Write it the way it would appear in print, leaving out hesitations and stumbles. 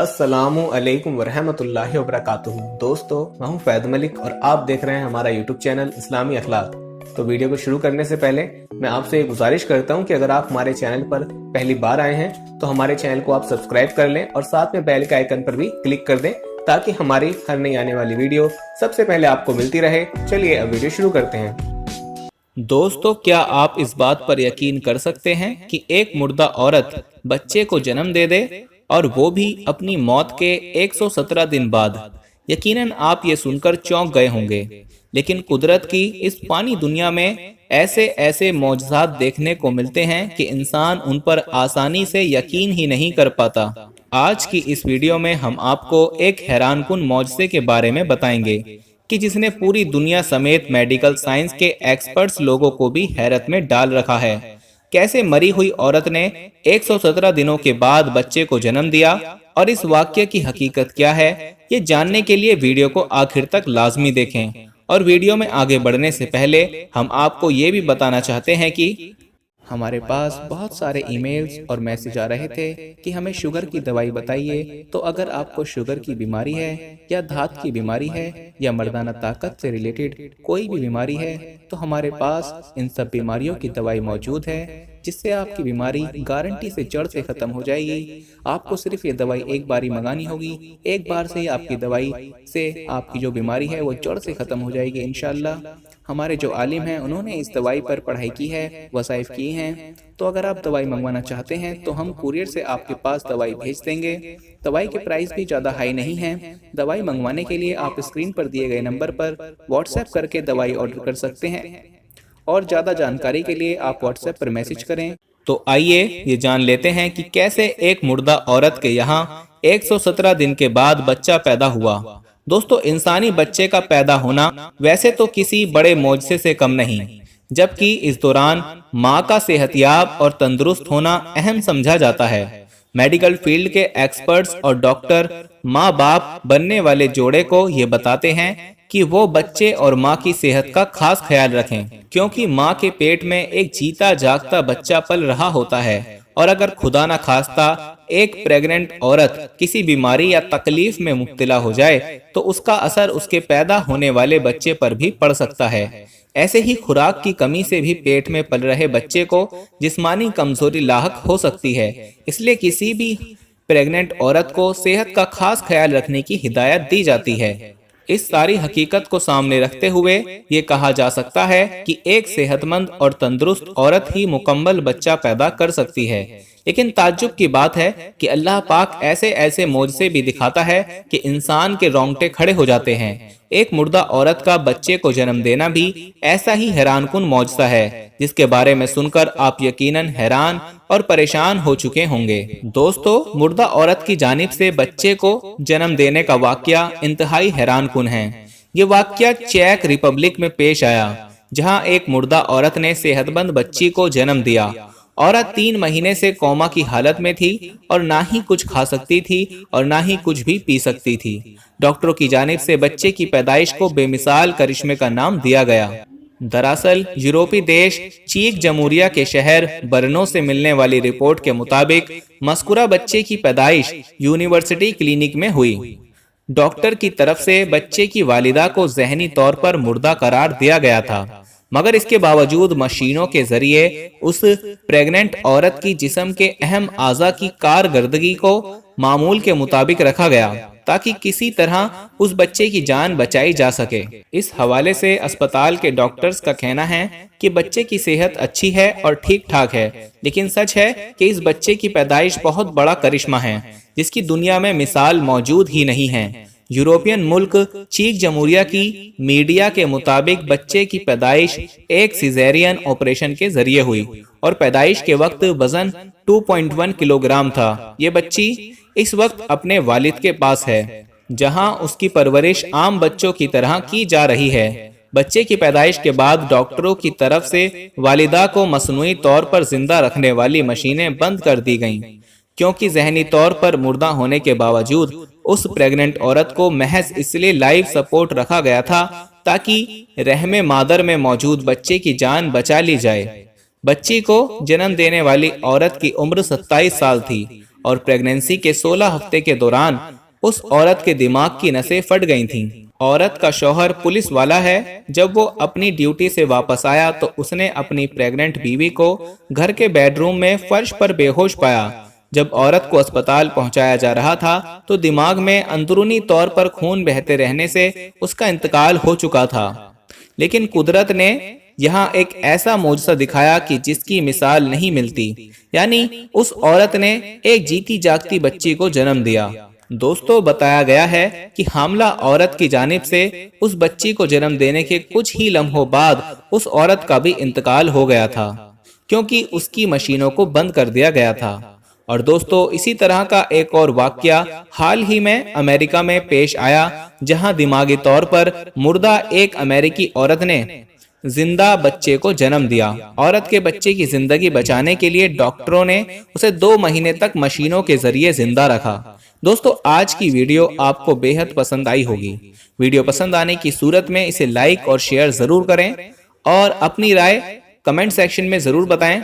अस्सलामु अलैकुम वरहमतुल्लाहि वबरकातुहू। दोस्तों, मैं हूं फैद मलिक और आप देख रहे हैं हमारा यूट्यूब चैनल इस्लामी अखलाक। तो वीडियो को शुरू करने से पहले मैं आपसे ये गुजारिश करता हूं कि अगर आप हमारे चैनल पर पहली बार आए हैं तो हमारे चैनल को आप सब्सक्राइब कर लें और साथ में बेल के आइकन पर भी क्लिक कर दें ताकि हमारी हर नई आने वाली वीडियो सबसे पहले आपको मिलती रहे। चलिए अब वीडियो शुरू करते हैं। दोस्तों, क्या आप इस बात पर यकीन कर सकते हैं कि एक मुर्दा औरत बच्चे को जन्म दे दे और वो भी अपनी मौत के 117 दिन बाद। यकीनन आप ये सुनकर चौंक गए होंगे, लेकिन कुदरत की इस पानी दुनिया में ऐसे ऐसे मौजज़ात देखने को मिलते हैं कि इंसान उन पर आसानी से यकीन ही नहीं कर पाता। आज की इस वीडियो में हम आपको एक हैरानकुन मौजज़े के बारे में बताएंगे कि जिसने पूरी दुनिया समेत मेडिकल साइंस के एक्सपर्ट्स लोगों को भी हैरत में डाल रखा है। कैसे मरी हुई औरत ने 117 दिनों के बाद बच्चे को जन्म दिया और इस वाक्य की हकीकत क्या है, ये जानने के लिए वीडियो को आखिर तक लाजमी देखें। और वीडियो में आगे बढ़ने से पहले हम आपको ये भी बताना चाहते हैं कि हमारे पास बहुत सारे ईमेल्स और मैसेज आ रहे थे कि हमें शुगर की दवाई बताइए। तो अगर आपको शुगर की बीमारी है या धात की बीमारी है या मर्दाना ताकत से रिलेटेड कोई भी बीमारी है तो हमारे पास इन सब बीमारियों की दवाई मौजूद है, जिससे आपकी बीमारी गारंटी से जड़ से खत्म हो जाएगी। आपको सिर्फ ये दवाई एक बार ही मंगानी होगी। एक बार से ही आपकी दवाई से आपकी जो बीमारी है वो जड़ से खत्म हो जाएगी इंशाल्लाह। हमारे जो आलिम हैं उन्होंने इस दवाई पर पढ़ाई की है, वसाइफ की हैं। तो अगर आप दवाई मंगवाना चाहते हैं तो हम कुरियर से आपके पास दवाई भेज देंगे। दवाई के प्राइस भी ज़्यादा हाई नहीं है। दवाई मंगवाने के लिए आप स्क्रीन पर दिए गए नंबर पर व्हाट्सएप करके दवाई ऑर्डर कर सकते हैं और ज़्यादा जानकारी के लिए आप व्हाट्सएप पर मैसेज करें। तो आइए ये जान लेते हैं कि कैसे एक मुर्दा औरत के यहाँ 117 दिन के बाद बच्चा पैदा हुआ। दोस्तों, इंसानी बच्चे का पैदा होना वैसे तो किसी बड़े मौजज़े से कम नहीं, जबकि इस दौरान माँ का सेहतयाब और तंदुरुस्त होना अहम समझा जाता है। मेडिकल फील्ड के एक्सपर्ट्स और डॉक्टर माँ बाप बनने वाले जोड़े को ये बताते हैं कि वो बच्चे और माँ की सेहत का खास ख्याल रखें, क्योंकि माँ के पेट में एक जीता जागता बच्चा पल रहा होता है। और अगर खुदा न खास्ता एक प्रेग्नेंट औरत किसी बीमारी या तकलीफ में मुब्तला हो जाए तो उसका असर उसके पैदा होने वाले बच्चे पर भी पड़ सकता है। ऐसे ही खुराक की कमी से भी पेट में पल रहे बच्चे को जिस्मानी कमजोरी लाहक हो सकती है। इसलिए किसी भी प्रेग्नेंट औरत को सेहत का खास ख्याल रखने की हिदायत दी जाती है। इस सारी हकीकत को सामने रखते हुए ये कहा जा सकता है कि एक सेहतमंद और तंदुरुस्त औरत ही मुकम्मल बच्चा पैदा कर सकती है। लेकिन ताज्जुब की बात है कि अल्लाह पाक ऐसे ऐसे मौजज़े भी दिखाता है कि इंसान के रोंगटे खड़े हो जाते हैं। एक मुर्दा औरत का बच्चे को जन्म देना भी ऐसा ही हैरानकुन मौजज़ा है, जिसके बारे में सुनकर आप यकीनन हैरान और परेशान हो चुके होंगे। दोस्तों, मुर्दा औरत की जानिब से बच्चे को जन्म देने का वाकया इंतहाई हैरानकुन है। ये वाकया चेक रिपब्लिक में पेश आया, जहां एक मुर्दा औरत ने सेहतमंद बच्ची को जन्म दिया। औरत 3 महीने से कोमा की हालत में थी और ना ही कुछ खा सकती थी और ना ही कुछ भी पी सकती थी। डॉक्टरों की जानिब से बच्चे की पैदाइश को बेमिसाल करिश्मे का नाम दिया गया। दरअसल यूरोपीय देश चीक जमहूरिया के शहर बर्नो से मिलने वाली रिपोर्ट के मुताबिक मस्कुरा बच्चे की पैदाइश यूनिवर्सिटी क्लिनिक में हुई। डॉक्टर की तरफ से बच्चे की वालिदा को ज़हनी तौर पर मुर्दा करार दिया गया था, मगर इसके बावजूद मशीनों के जरिए उस प्रेग्नेंट औरत की जिस्म के अहम आज़ा की कारकर्दगी को मामूल के मुताबिक रखा गया ताकि किसी तरह उस बच्चे की जान बचाई जा सके। इस हवाले से अस्पताल के डॉक्टर्स का कहना है कि बच्चे की सेहत अच्छी है और ठीक ठाक है, लेकिन सच है कि इस बच्चे की पैदाइश बहुत बड़ा करिश्मा है, जिसकी दुनिया में मिसाल मौजूद ही नहीं है। यूरोपियन मुल्क चीक जमहूरिया की मीडिया के मुताबिक बच्चे की पैदाइश एक सिजेरियन ऑपरेशन के जरिए हुई और पैदाइश के वक्त वजन 2.1 किलोग्राम था। ये बच्ची इस वक्त अपने वालिद के पास है, जहां उसकी परवरिश आम बच्चों की तरह की जा रही है। बच्चे की पैदाइश के बाद डॉक्टरों की तरफ से वालिदा को मसनूई तौर पर जिंदा रखने वाली मशीनें बंद कर दी गईं, क्योंकि जहनी तौर पर मुर्दा होने के बावजूद उस प्रेग्नेंट औरत को महज इसलिए लाइफ सपोर्ट रखा गया था ताकि रहमे मादर में मौजूद बच्चे की जान बचा ली जाए। बच्ची को जन्म देने वाली औरत की उम्र 27 साल थी और प्रेगनेंसी के 16 हफ्ते के दौरान उस औरत के दिमाग की नसें फट गई थीं। औरत का शौहर पुलिस वाला है। जब वो अपनी ड्यूटी से वापस आया तो उसने अपनी प्रेग्नेंट बीवी को घर के बेडरूम में फर्श पर बेहोश पाया। जब औरत को अस्पताल पहुंचाया जा रहा था तो दिमाग में अंदरूनी तौर पर खून बहते रहने से उसका इंतकाल हो चुका था। लेकिन कुदरत ने यहाँ एक ऐसा मौजज़ा दिखाया कि जिसकी मिसाल नहीं मिलती, यानी उस औरत ने एक जीती जागती बच्ची को जन्म दिया। दोस्तों, बताया गया है कि हामला औरत की जानिब से उस बच्ची को जन्म देने के कुछ ही लम्हों बाद उस औरत का भी इंतकाल हो गया था, क्योंकि उसकी मशीनों को बंद कर दिया गया था। और दोस्तों, इसी तरह का एक और वाकया हाल ही में अमेरिका में पेश आया, जहां दिमागी तौर पर मुर्दा एक अमेरिकी औरत ने जिंदा बच्चे को जन्म दिया। औरत के बच्चे की जिंदगी बचाने के लिए डॉक्टरों ने उसे 2 महीने तक मशीनों के जरिए जिंदा रखा। दोस्तों, आज की वीडियो आपको बेहद पसंद आई होगी। वीडियो पसंद आने की सूरत में इसे लाइक और शेयर जरूर करें और अपनी राय कमेंट सेक्शन में जरूर बताएं।